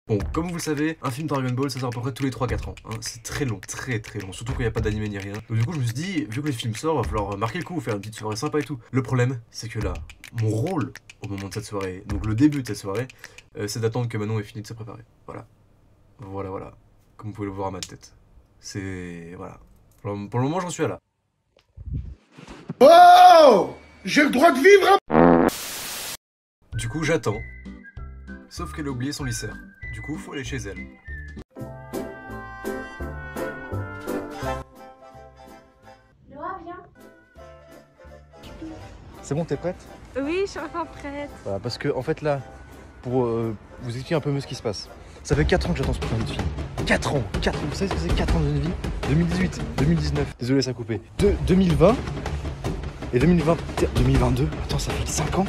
Bon, comme vous le savez, un film Dragon Ball, ça sort à peu près tous les 3-4 ans. Hein. C'est très long, très long. Surtout quand il n'y a pas d'anime ni rien. Donc du coup, je me suis dit, vu que le film sort, il va falloir marquer le coup, faire une petite soirée sympa et tout. Le problème, c'est que là, mon rôle au moment de cette soirée, donc le début de cette soirée, c'est d'attendre que Manon ait fini de se préparer. Voilà. Voilà. Comme vous pouvez le voir à ma tête. C'est... voilà. Pour le moment, j'en suis à là. Oh! J'ai le droit de vivre! Du coup, j'attends. Sauf qu'elle a oublié son lisseur. Du coup, faut aller chez elle. Laura, viens. C'est bon, t'es prête? Oui, je suis enfin prête. Voilà, parce que en fait là, pour vous expliquer un peu mieux ce qui se passe. Ça fait 4 ans que j'attends ce putain de film. 4 ans, vous savez ce que c'est 4 ans d'une vie? 2018, 2019, désolé ça a coupé. 2020 et 2022, attends ça fait 5 ans?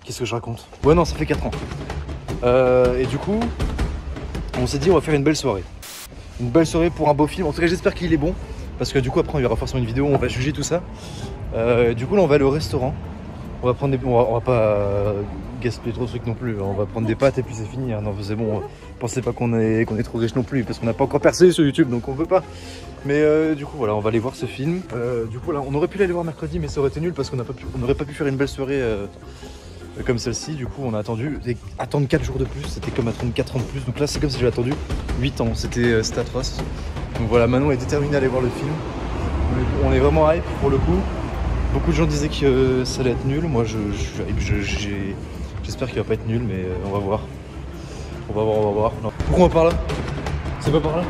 Qu'est-ce que je raconte? Ouais non, ça fait 4 ans. Et du coup, on s'est dit on va faire une belle soirée. Une belle soirée pour un beau film, en tout cas j'espère qu'il est bon. Parce que du coup après il y aura forcément une vidéo où on va juger tout ça. Du coup là on va aller au restaurant. On va prendre des... on va pas gaspiller trop de trucs non plus. On va prendre des pâtes et puis c'est fini. Non c'est bon, pensez pas qu'on est trop riche non plus. Parce qu'on n'a pas encore percé sur YouTube donc on peut pas. Mais du coup voilà, on va aller voir ce film. Du coup là on aurait pu l'aller voir mercredi mais ça aurait été nul parce qu'on n'aurait pas pu faire une belle soirée comme celle-ci. Du coup on a attendu. Attendre 4 jours de plus, c'était comme attendre 4 ans de plus. Donc là c'est comme si j'avais attendu 8 ans. C'était atroce. Donc voilà, Manon est déterminée à aller voir le film. On est vraiment hype pour le coup. Beaucoup de gens disaient que ça allait être nul. Moi, j'espère qu'il va pas être nul, mais on va voir. On va voir. Non. Pourquoi on va par là? C'est pas par là?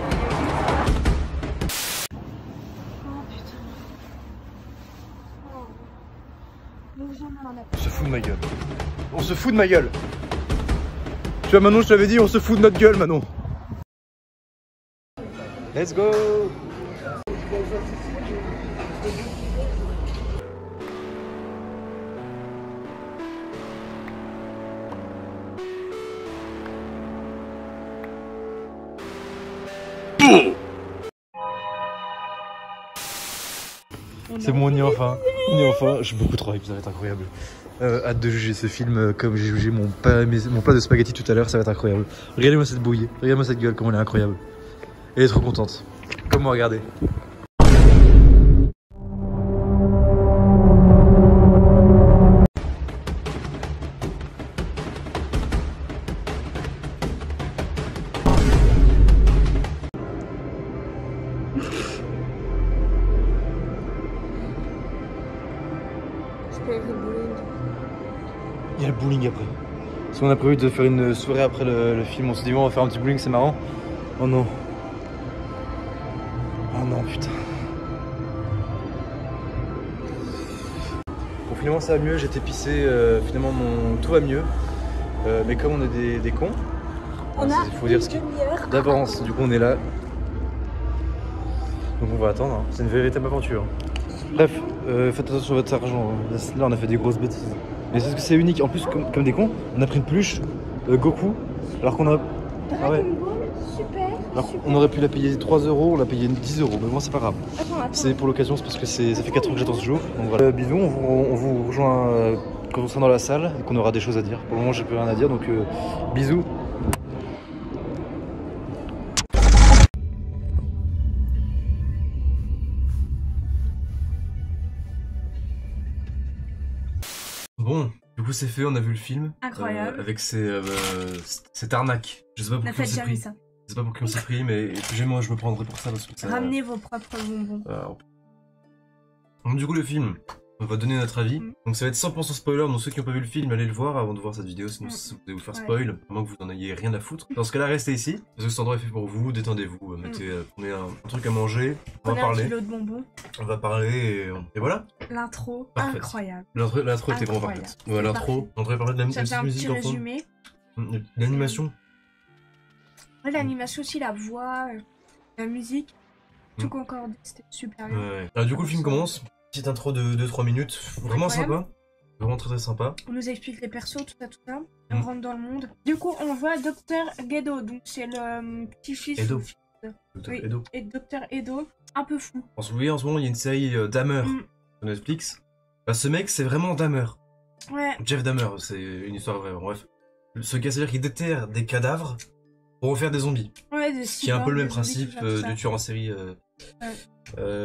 Oh putain. Oh. Donc j'en ai un On se fout de ma gueule. On se fout de ma gueule. Tu vois, Manon, je t'avais dit, on se fout de notre gueule, Manon. Let's go! C'est bon, on y est enfin. J'ai beaucoup trop hype, ça va être incroyable. Hâte de juger ce film comme j'ai jugé mon plat de spaghetti tout à l'heure, ça va être incroyable. Regardez-moi cette bouillie, regardez-moi cette gueule, comme elle est incroyable. Elle est trop contente. Comme moi, regardez. Il y a le bowling après. Parce qu'on a prévu de faire une soirée après le film. On s'est dit, bon, on va faire un petit bowling, c'est marrant. Oh non. Oh non, putain. Bon, finalement, ça va mieux. J'étais pissé. Finalement, tout va mieux. Mais comme on est des cons, il faut dire ce d'avance. Du coup, on est là. Donc, on va attendre. Hein. C'est une véritable aventure. Bref, faites attention à votre argent. Là, on a fait des grosses bêtises. Mais c'est ce que c'est unique. En plus, comme des cons, on a pris une peluche Goku. Alors qu'on a. Ah ouais. Super. Alors on aurait pu la payer 3 €, on l'a payé 10 €. Mais moi, c'est pas grave. Attends. C'est pour l'occasion, c'est parce que ça fait 4 ans que j'attends ce jour. Donc voilà. Bisous, on vous rejoint quand on sera dans la salle et qu'on aura des choses à dire. Pour le moment, j'ai plus rien à dire. Donc bisous. Bon, du coup c'est fait, on a vu le film. Incroyable. Avec cette arnaque. Je sais pas pour qui on s'est pris. Ça. Je sais pas pour qui on s'est pris, mais moi je me prendrai pour ça parce que ça... Ramenez vos propres bonbons. Donc du coup le film, on va donner notre avis. Donc ça va être 100% spoiler, donc ceux qui n'ont pas vu le film, allez le voir avant de voir cette vidéo, sinon vous allez vous faire spoil, à moins que vous n'en ayez rien à foutre. Dans ce cas-là, restez ici, parce que cet endroit est fait pour vous, détendez-vous, prenez un truc à manger, on va parler. Un kilo de bonbons. On va parler et voilà. L'intro, parfaite. Incroyable. L'intro était vraiment parfaite. Ouais, l'intro, on devrait parler de la musique un petit en résumé. L'animation. L'animation aussi, la voix, la musique, tout concorde, c'était super bien. Ouais. Alors du coup le film commence, petite intro de 2-3 minutes, vraiment sympa, vraiment très sympa. On nous explique les persos, tout ça, on rentre dans le monde. Du coup on voit Dr Gedo, donc c'est le petit-fils Edo. Oui, Edo. Et Dr Edo, un peu fou. En ce moment il y a une série Dahmer sur Netflix. Bah, ce mec c'est vraiment Dahmer. Ouais. Jeff Dahmer, c'est une histoire vraie, bref. Ce gars, c'est-à-dire qu'il déterre des cadavres pour en faire des zombies. Ouais, des Ce qui est un peu le même principe du tueur en série.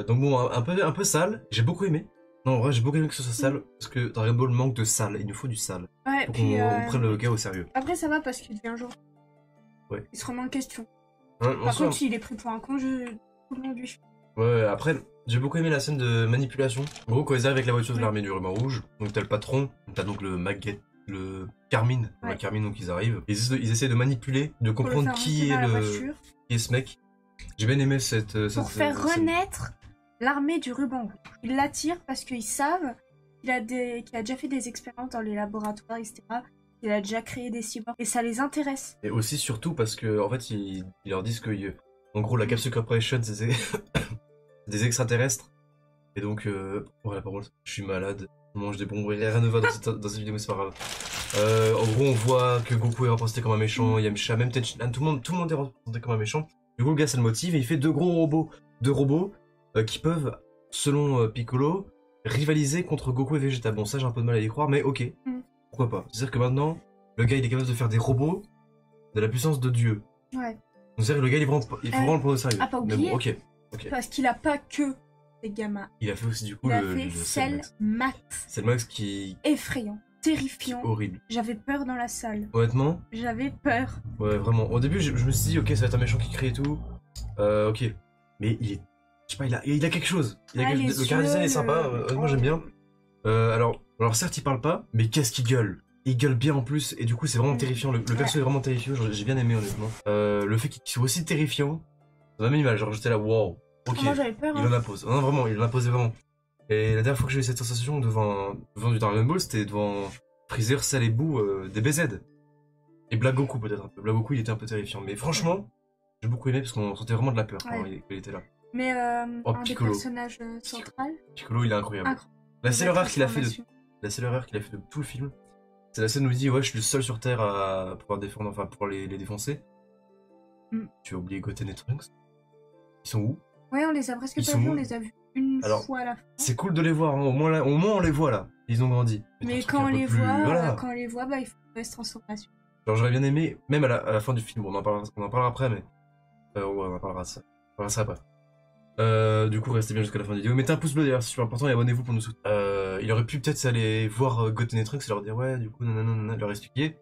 Donc bon, un peu sale. J'ai beaucoup aimé. Non, en vrai, j'ai beaucoup aimé que ce soit sale, parce que Dragon Ball manque de sale. Il nous faut du sale. Ouais, Pour puis qu'on prenne le gars au sérieux. après ça va parce qu'il devient un jour. Ouais. Il se remet en question. Hein, Par contre, il est pris pour un con, tout le monde lui. Ouais, après, j'ai beaucoup aimé la scène de manipulation. En gros, quand ils arrivent avec la voiture de l'armée du ruban rouge, donc t'as le patron, t'as donc le Maguette, le Carmine. Ouais. La Carmine, donc ils arrivent. Ils essaient de manipuler, de Pour le comprendre faire qui rentrer est dans la le voiture. qui est ce mec. J'ai bien aimé cette Pour faire scène. renaître l'armée du ruban rouge. Ils l'attirent parce qu'ils savent qu'il a déjà fait des expériences dans les laboratoires, etc. Il a déjà créé des cyborgs et ça les intéresse. Et aussi, surtout, parce que en fait, ils leur disent que, en gros, la Capsule Corporation, c'est des extraterrestres. Et donc, voilà, par contre, je suis malade, je mange des bonbons, rien ne va dans cette vidéo, mais c'est pas grave. En gros, on voit que Goku est représenté comme un méchant, Yamcha, même Tenshinhan, tout le monde est représenté comme un méchant. Du coup, le gars, ça le motive et il fait deux robots qui peuvent, selon Piccolo, rivaliser contre Goku et Vegeta. Bon, ça, j'ai un peu de mal à y croire, mais ok, pourquoi pas. C'est-à-dire que maintenant, le gars, il est capable de faire des robots de la puissance de Dieu. Ouais. Donc, c'est-à-dire que le gars, il faut vraiment le prendre au sérieux. Ah, pas Mais oublier. bon, ok. Parce qu'il a pas que des gamins. Il a fait aussi, du coup, Il a le fait Cell Cell Max. Max. Cell Max qui Effrayant, terrifiant. horrible. J'avais peur dans la salle. Honnêtement, J'avais peur. ouais, vraiment. Au début, je me suis dit, ok, ça va être un méchant qui crie et tout. Ok. Mais il est. Je sais pas, il a quelque chose. Ah, les le chara yeux, design est sympa, moi j'aime bien. Alors, certes, il parle pas, mais qu'est-ce qu'il gueule? Il gueule bien en plus, et du coup, c'est vraiment terrifiant. Le perso est vraiment terrifiant, j'ai bien aimé, honnêtement. Le fait qu'il soit aussi terrifiant, ça m'a mis mal. Genre, j'étais là, wow. Ok. Moi j'avais peur. Il en a posé. Non, vraiment, il en a posé vraiment. Et la dernière fois que j'ai eu cette sensation devant du Dragon Ball, c'était devant Freezer, Cell et Boo des BZ. Et Black Goku peut-être un peu. Black Goku, il était un peu terrifiant. Mais franchement, j'ai beaucoup aimé parce qu'on sentait vraiment de la peur quand il était là. Mais Oh, un des Piccolo. personnages central. Piccolo, il est incroyable. La seule erreur qu'il a fait de tout le film, c'est la scène où il dit ouais, je suis le seul sur Terre à pouvoir défendre, enfin pour les défoncer. Tu as oublié Goten et Trunks. Ils sont où? Ouais, on les a presque Ils pas sont vus, où on les a vus une Alors, fois à la fin. C'est cool de les voir, hein. Au moins on les voit là. Ils ont grandi. Mais ton truc quand un on peu les plus- voit, voilà. bah, il faut une mauvaise transformation. Genre j'aurais bien aimé, même à la fin du film, bon, on en parlera après, mais ouais, on en parlera de ça. On parlera de ça après. Du coup, restez bien jusqu'à la fin de la vidéo. Mettez un pouce bleu d'ailleurs, c'est super important, et abonnez-vous pour nous soutenir. Il aurait pu peut-être aller voir Goten et Trunks et leur dire ouais, du coup, nanana, leur expliquer.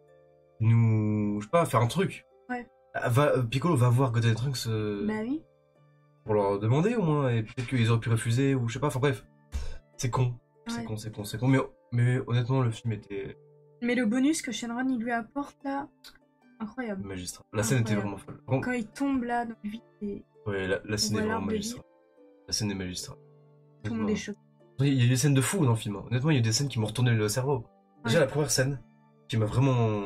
Je sais pas, faire un truc. Ouais. Piccolo va voir Goten et Trunks Bah oui. pour leur demander au moins, et peut-être qu'ils auraient pu refuser, ou je sais pas, enfin bref. C'est con. C'est Ouais. con, c'est con, c'est con. Mais honnêtement, le film était Mais le bonus que Shenron il lui apporte là, incroyable. magistral. La scène était Incroyable. vraiment folle. Vraiment, Quand il tombe là dans le vide et ouais, la scène voit est vraiment l'arbre de vie. magistrale. La scène est magistrale. tout le monde est choqué. Il y a eu des scènes de fou dans le film. Hein. Honnêtement, il y a eu des scènes qui m'ont retourné le cerveau. Déjà, Ouais. la première scène qui m'a vraiment.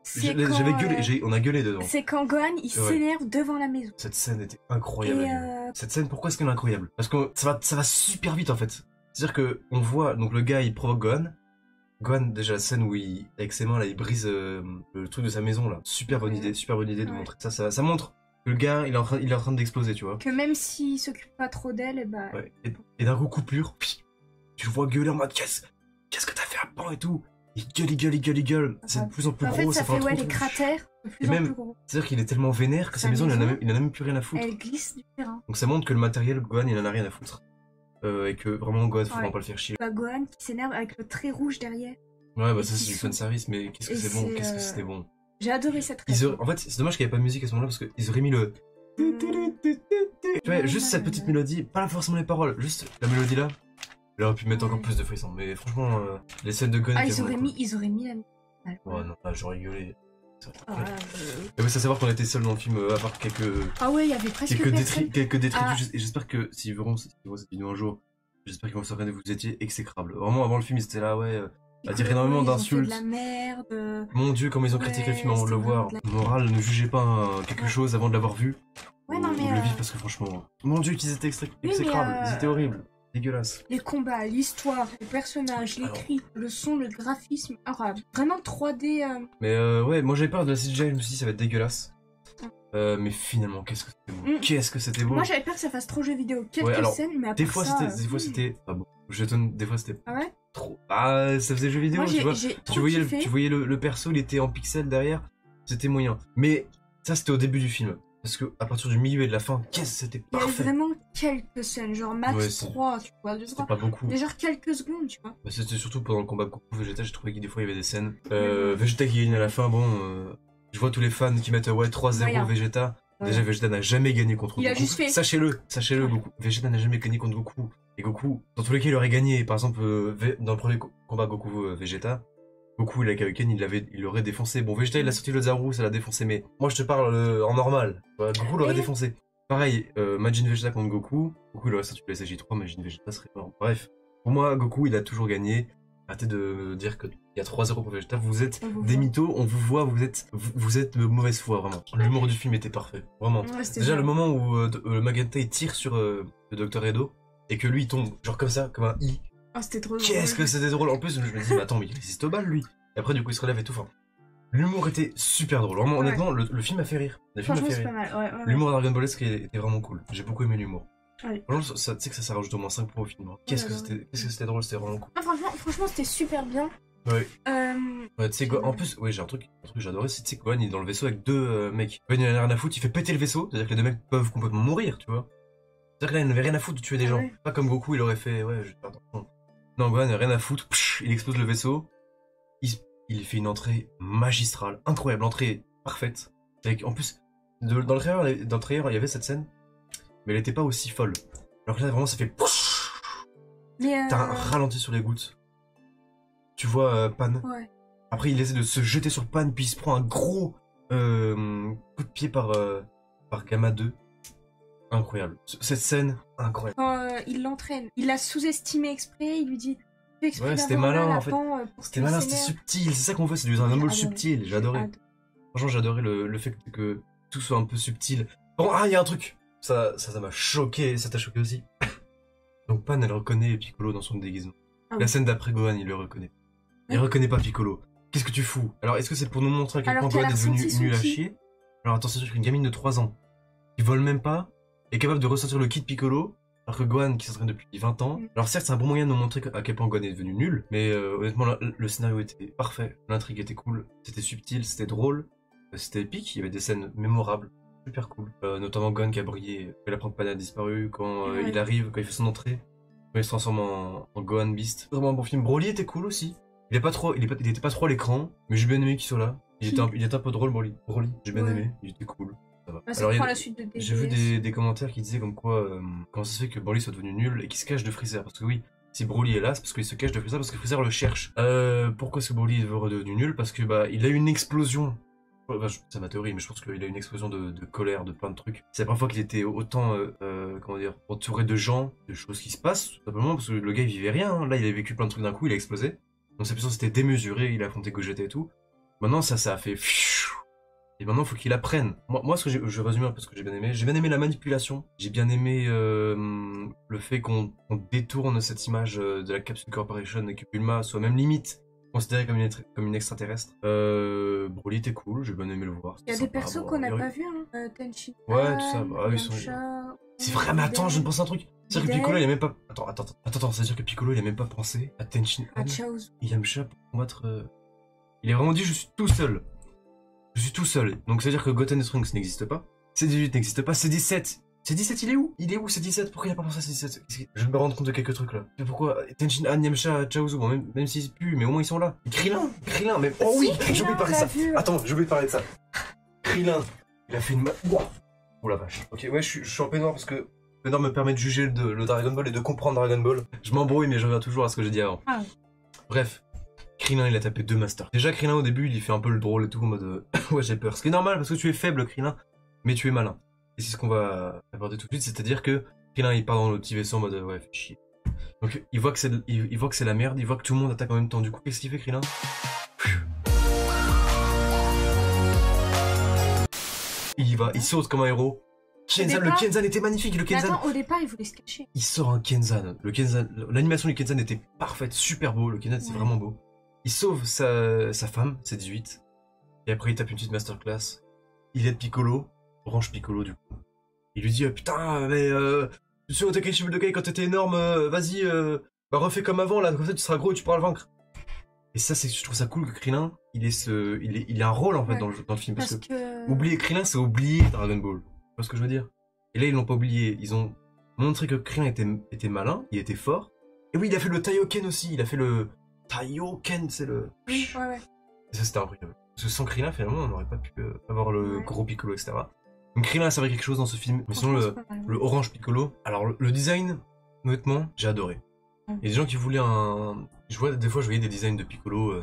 C'est J'avais quand, gueulé, on a gueulé dedans. c'est quand Gohan il Ouais. s'énerve devant la maison. Cette scène était incroyable. Et à vivre. Cette scène, pourquoi est-ce qu'elle est incroyable? Parce que ça va super vite en fait. C'est-à-dire que on voit, donc le gars il provoque Gohan. Gohan, déjà la scène où avec ses mains là, il brise le truc de sa maison là. Super bonne idée de Ouais. montrer ça. Ça montre que le gars il est en train d'exploser, tu vois. Que même s'il s'occupe pas trop d'elle, et bah. Ouais. Et d'un coup, coupure, tu le vois gueuler en mode qu'est-ce que t'as fait à Pan et tout. Il gueule. C'est de plus en plus En fait, gros, ça fait un fait trou. les cratères de plus Et en même- plus gros. C'est-à-dire qu'il est tellement vénère que sa Sa maison, il en maison, a même plus rien à foutre. Elle glisse du terrain. Donc ça montre que le matériel, Gohan, il en a rien à foutre. Et que vraiment, Gohan, faut Ouais. vraiment pas le faire chier. Bah, Gohan qui s'énerve avec le trait rouge derrière. Ouais, bah Et ça, c'est qui du sont- fanservice, mais qu'est-ce que Et c'est bon, c'est, qu'est-ce que c'était bon. J'ai adoré cette rêve. En fait, c'est dommage qu'il n'y ait pas de musique à ce moment-là, parce qu'ils auraient mis le. Tu vois, juste cette petite mélodie, pas forcément les paroles, juste la mélodie là. Il aurait pu mettre encore plus de frissons, mais franchement, les scènes de Gohan. Ah, étaient ils auraient vraiment mis la musique. cool. Ouais, non, là, j'aurais gueulé. Ah, Et ouais, c'est à savoir qu'on était seul dans le film, à part quelques ouais, il y avait presque personne. quelques détritus. Ah. Et j'espère que s'ils verront cette vidéo un jour, j'espère qu'ils vont se reconnaître, vous étiez exécrables. Vraiment, avant le film, ils étaient là, ouais, à dire énormément Ils ont fait d'insultes. de la merde. Mon dieu, comment ils ont Ouais, critiqué le film avant de le c'était voir. vraiment de Moral, ne jugez pas quelque Ouais. chose avant de l'avoir vu. Ouais, non, Ou mais de le vivre, parce que franchement, mon dieu, qu'ils étaient mais, exécrables. Ils étaient horribles. Dégueulasses. les combats, l'histoire, les personnages, Alors. l'écrit, le son, le graphisme. Ah, vraiment 3D. Mais ouais, moi j'avais peur de la CGI, je me suis dit ça va être dégueulasse. Mais finalement, qu'est-ce que c'était beau. Qu'est-ce que c'était beau. Moi, j'avais peur que ça fasse trop jeu vidéo. Quelques Ouais, alors, scènes, mais Des après fois ça, c'était pas beau. Je t'étonne, des fois c'était. Ah ouais? trop. Ah, ça faisait jeu vidéo, Moi, tu vois. j'ai Tu trop voyais, kiffé. tu voyais le perso, il était en pixel derrière, c'était moyen. Mais ça, c'était au début du film. Parce que à partir du milieu et de la fin, qu'est-ce que c'était Il y a parfait. vraiment quelques scènes, genre max Ouais, c'est- 3, tu vois, 2, C'était 3. pas beaucoup. Mais genre quelques secondes, tu vois. Bah, c'était surtout pendant le combat Goku Vegeta, j'ai trouvé que des fois il y avait des scènes. Ouais. Vegeta qui gagne à la fin, bon, je vois tous les fans qui mettent ouais 3-0 Moyen. Vegeta. Ouais. Déjà Vegeta n'a jamais gagné contre Il a Goku. juste fait- Sachez-le, Ouais. Goku. Vegeta n'a jamais gagné contre Goku. Et Goku, dans tous les cas, il aurait gagné. Par exemple, dans le premier combat Goku Vegeta, Goku il a Kaioken, il l'aurait défoncé. Bon, Vegeta il a sorti le Zaru, ça l'a défoncé, mais moi je te parle en normal. Voilà, Goku l'aurait Et- défoncé. Pareil, Majin Vegeta contre Goku, Goku il aurait sorti le SJ3, Majin Vegeta serait mort. Bref, pour moi, Goku il a toujours gagné. Arrêtez de me dire qu'il y a 3-0 pour Vegeta, vous êtes On vous des voit. mythos, on vous voit, vous êtes de mauvaise foi, vraiment. L'humour du film était parfait, vraiment. Ouais, c'était Déjà, bien. le moment où Magenta il tire sur le Dr. Edo, et que lui il tombe, genre comme ça, comme un I. Ah, c'était trop drôle. Qu'est-ce que c'était drôle. En plus, je me dis, mais attends, mais il résiste aux balles, lui. Et après, du coup, il se relève et tout. Enfin, l'humour était super drôle. Vraiment, Ouais. honnêtement, le film a fait rire. Le film a Franchement, fait c'est rire. pas mal. Ouais. L'humour de Dragon Ball S était vraiment cool. J'ai beaucoup aimé l'humour. Ouais. Franchement, tu sais que ça rajoute au moins 5 points au film. Hein. Qu'est-ce que c'était drôle, c'était vraiment cool. Ah, franchement, c'était super bien. Ouais. Euh, Ouais, tu sais quoi, en plus, ouais, j'ai un truc que j'adorais, c'est tu sais que Gohan il est dans le vaisseau avec deux mecs. Gohan il en a rien à foutre, il fait péter le vaisseau, c'est-à-dire que les deux mecs peuvent complètement mourir, tu vois. C'est-à-dire que là, il n'avait rien à foutre de tuer des Ah gens. ouais. Pas comme Goku, il aurait fait, ouais, je vais faire attention. Non, Gohan il a rien à foutre, il explose le vaisseau, il fait une entrée magistrale, incroyable, entrée parfaite. Avec, en plus, dans le trailer, il y avait cette scène, mais elle était pas aussi folle. Alors que là, vraiment, ça fait. mais T'as un ralenti sur les gouttes. Tu vois Pan. Ouais. Après, il essaie de se jeter sur Pan, puis il se prend un gros coup de pied par Gamma 2. Incroyable. Cette scène, incroyable. Quand il l'entraîne, il l'a sous-estimé exprès, il lui dit fais exprès Ouais, c'était d'avoir malin, mal en fait. avant, pour C'était qu'il malin, c'était s'énerve. subtil. C'est ça qu'on veut, c'est du Dragon Ball J'ai adoré. subtil. J'ai adoré. Franchement, j'ai adoré le fait que tout soit un peu subtil. Bon, ah, il y a un truc. Ça m'a choqué. Ça t'a choqué aussi. Donc Pan, elle reconnaît Piccolo dans son déguisement. Ah La oui. scène d'après Gohan, il le reconnaît. Il Ouais. reconnaît pas Piccolo. Qu'est-ce que tu fous? Alors, est-ce que c'est pour nous montrer à quel Alors point qu'elle Gohan a est devenu ressenti son nul à ki. chier? Alors, attention, c'est qu'une gamine de 3 ans, qui vole même pas, est capable de ressentir le ki de Piccolo, alors que Gohan, qui s'entraîne depuis 20 ans. Mm. Alors, certes, c'est un bon moyen de nous montrer à quel point Gohan est devenu nul, mais honnêtement, le scénario était parfait, l'intrigue était cool, c'était subtil, c'était drôle, c'était épique, il y avait des scènes mémorables. Super cool. Notamment Gohan qui a brillé, quand la Pan a disparu, quand Ouais. il arrive, quand il fait son entrée, quand il se transforme en Gohan Beast. Vraiment un bon film. Broly était cool aussi. Il était pas trop à l'écran, mais j'ai bien aimé qu'il soit là. Il était un peu drôle, Broly. J'ai bien Ouais. aimé, il était cool. Ça va. Bah, ça Alors, il y prend a- la suite de DBS. j'ai vu des commentaires qui disaient comme quoi, comment ça se fait que Broly soit devenu nul et qu'il se cache de Freezer. Parce que oui, si Broly est là, c'est parce qu'il se cache de Freezer, parce que Freezer le cherche. Pourquoi est-ce que Broly est redevenu nul? Parce que bah, il a eu une explosion. Enfin, c'est ma théorie, mais je pense qu'il a eu une explosion de colère, de plein de trucs. C'est la première fois qu'il était autant, comment dire, entouré de gens, de choses qui se passent, tout simplement parce que le gars il vivait rien. Hein. Là, il avait vécu plein de trucs d'un coup, il a explosé. Donc sa puissance était démesurée, il a affronté Gogeta et tout. Maintenant, ça a fait. Et maintenant, il faut qu'il apprenne. Moi, ce que je résume un peu ce que j'ai bien aimé. J'ai bien aimé la manipulation. J'ai bien aimé le fait qu'on détourne cette image de la Capsule Corporation et que Bulma soit même limite considérée comme une extraterrestre. Broly était cool, j'ai bien aimé le voir. Il y a des persos qu'on n'a pas vus, hein. Tenshin. Ouais, tout ça. Bah, ils sont. C'est vrai, mais attends, je me pense à un truc. C'est-à-dire que Videl. Piccolo, il a même pas. Attends, c'est-à-dire que Piccolo, il a même pas pensé à Tenshin Han À Chaozu. et Yamcha pour combattre. Il a vraiment dit je suis tout seul. Je suis tout seul. Donc c'est-à-dire que Goten et Trunks n'existe pas. C18 n'existe pas. C17. C17, il est où? Il est où C17? Pourquoi il a pas pensé à C17? Je vais me rendre compte de quelques trucs là. Mais pourquoi Tenshin Han, Yamcha, Chaozu, bon, même s'ils puent, mais au moins ils sont là. Et Krillin, mais. Oh oui, Si, j'ai oublié de parler de on ça. l'a vu. Attends, j'ai oublié de parler de ça. Krillin, il a fait une. Wow. Oh la vache. Ok, ouais, je suis en peignoir parce que peignoir me permet de juger le Dragon Ball et de comprendre Dragon Ball. Je m'embrouille, mais je reviens toujours à ce que j'ai dit avant. Ah. Bref. Krillin, il a tapé 2 masters. Déjà, Krillin, au début, il fait un peu le drôle et tout, en mode ouais, j'ai peur. Ce qui est normal parce que tu es faible, Krillin, mais tu es malin. Et c'est ce qu'on va aborder tout de suite, c'est-à-dire que Krillin, il part dans le petit vaisseau en mode ouais, fais chier. Donc, il voit que c'est la merde, il voit que tout le monde attaque en même temps. Du coup, qu'est-ce qu'il fait, Krillin? Il y va, il saute comme un héros. Kenzan, le départ- Kenzan était magnifique, le Mais Kenzan. attends, au départ, il voulait se cacher. Il sort un Kenzan. Le Kenzan, l'animation du Kenzan était parfaite, super beau. Le Kenzan, c'est Ouais. vraiment beau. Il sauve sa femme, c'est 18. Et après, il tape une petite masterclass. Il aide Piccolo, branche Piccolo du coup. Il lui dit putain, mais tu sais, au Tenkaichi Budokai quand t'étais énorme, vas-y, Bah refais comme avant là, comme ça tu seras gros et tu pourras le vaincre. Et ça, je trouve ça cool que Krillin, il a un rôle en fait Ouais. dans le film. Parce que que... oublier Krillin, c'est oublier Dragon Ball. Tu vois ce que je veux dire? Et là, ils l'ont pas oublié. Ils ont montré que Krillin était malin, il était fort. Et oui, il a fait le Taioken aussi. Il a fait le Taioken, c'est le. Oui, ouais. Et ça, c'était incroyable. Parce que sans Krillin, finalement, on n'aurait pas pu avoir le Ouais. gros Piccolo, etc. Donc Krillin a servi quelque chose dans ce film. Mais sinon, Franchement, c'est pas mal. le Orange Piccolo. Alors, le design, honnêtement, j'ai adoré. Ouais. Il y a des gens qui voulaient un. Des fois, je voyais des designs de Piccolo.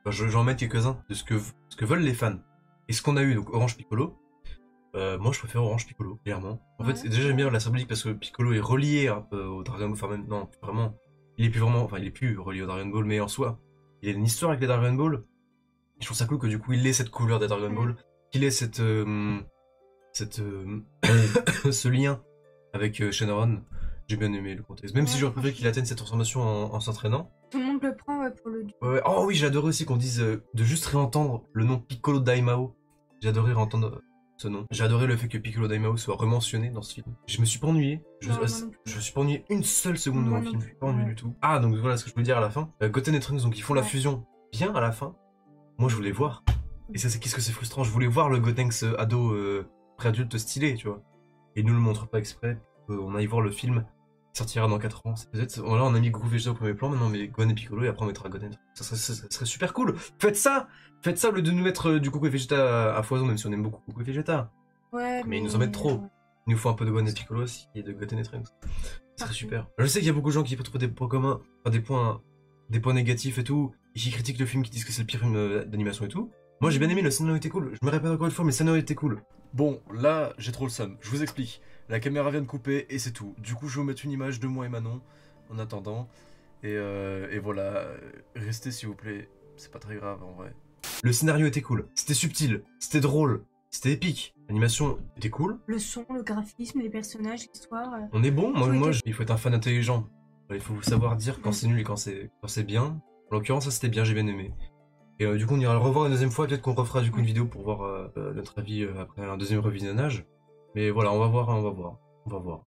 J'en mets quelques-uns de ce que veulent les fans. Et ce qu'on a eu, donc Orange Piccolo. Moi, je préfère Orange Piccolo, clairement. En Ouais. fait, déjà, j'aime bien la symbolique parce que Piccolo est relié un peu au Dragon Ball. Enfin, même, non, vraiment. Il est plus relié au Dragon Ball, mais en soi, il a une histoire avec les Dragon Ball. Et je trouve ça cool que du coup, il ait cette couleur des Dragon Ball. Qu'il ait ce lien avec Shenron. J'ai bien aimé le contexte. Même si Ouais, j'aurais préféré qu'il atteigne cette transformation en s'entraînant. Tout le monde le prend pour le... Ouais. Oh oui, j'ai adoré aussi qu'on dise de juste réentendre le nom Piccolo Daimao. J'ai adoré réentendre ce nom. J'ai adoré le fait que Piccolo Daimao soit rementionné dans ce film. Je me suis pas ennuyé. Non, moi non plus. Je me suis pas ennuyé une seule seconde Moi devant le non film. plus, Je suis pas ennuyé ouais. du tout. Ah, donc voilà ce que je voulais dire à la fin. Goten et Trunks, donc ils font la Ouais. fusion bien à la fin. Moi, je voulais voir. Et ça, qu'est-ce que c'est frustrant. Je voulais voir le Gotenks ado pré-adulte stylé, tu vois. Et ils nous le montrent pas exprès. On aille voir le film. Il sortira dans 4 ans. Peut-être, là, on a mis Goku Vegeta au premier plan, maintenant on met Gohan et Piccolo et après on mettra Goten. Ça serait super cool. Faites ça au lieu de nous mettre du Goku et Vegeta à foison, même si on aime beaucoup Goku et Vegeta. Ouais, Mais ils nous en mettent trop. Il nous faut un peu de Gohan et Piccolo aussi, et de Goten et Trunks. Ça serait Parfait. super. Je sais qu'il y a beaucoup de gens qui peuvent trouver des points communs, enfin, des points négatifs et tout, et qui critiquent le film, qui disent que c'est le pire film d'animation et tout. Moi j'ai bien aimé, le scénario était cool. Je me répète encore une fois, mais le scénario était cool. Bon, là j'ai trop le seum. Je vous explique. La caméra vient de couper et c'est tout. Du coup je vais vous mettre une image de moi et Manon en attendant. Et voilà, restez s'il vous plaît. C'est pas très grave en vrai. Le scénario était cool. C'était subtil. C'était drôle. C'était épique. L'animation était cool. Le son, le graphisme, les personnages, l'histoire... On est bon, Tout était- il faut être un fan intelligent. Il faut savoir dire quand c'est nul et quand c'est bien. En l'occurrence, ça c'était bien, j'ai bien aimé. Et du coup, on ira le revoir une deuxième fois. Peut-être qu'on refera du coup une vidéo pour voir notre avis après un deuxième revisionnage. Mais voilà, on va voir. On va revoir.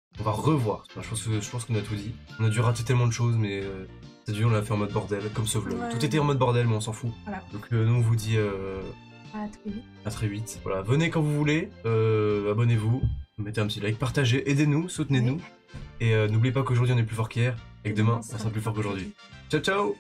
Je pense qu'on a tout dit. On a dû rater tellement de choses, mais cette vidéo on l'a fait en mode bordel, comme ce vlog. Ouais. Tout était en mode bordel, mais on s'en fout. Voilà. Donc nous on vous dit À très vite. à très vite. Voilà, venez quand vous voulez, abonnez-vous, mettez un petit like, partagez, aidez-nous, soutenez-nous. Et n'oubliez pas qu'aujourd'hui on est plus fort qu'hier et que demain on sera plus fort qu'aujourd'hui. Ciao ciao!